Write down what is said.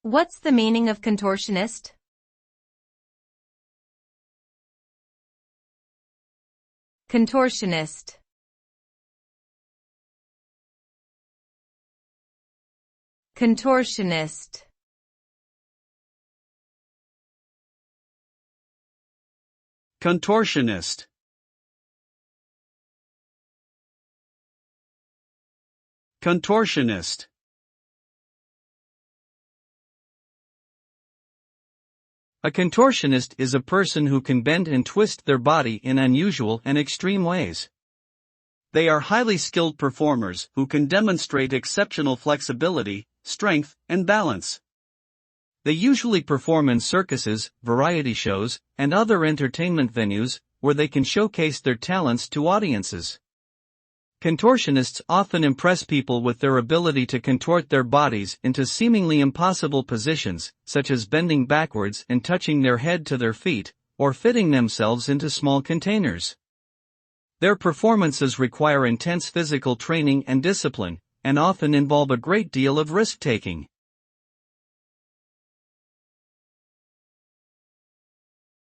What's the meaning of contortionist? Contortionist. Contortionist. Contortionist. Contortionist. A contortionist is a person who can bend and twist their body in unusual and extreme ways. They are highly skilled performers who can demonstrate exceptional flexibility, strength, and balance. They usually perform in circuses, variety shows, and other entertainment venues, where they can showcase their talents to audiences. Contortionists often impress people with their ability to contort their bodies into seemingly impossible positions, such as bending backwards and touching their head to their feet, or fitting themselves into small containers. Their performances require intense physical training and discipline, and often involve a great deal of risk-taking.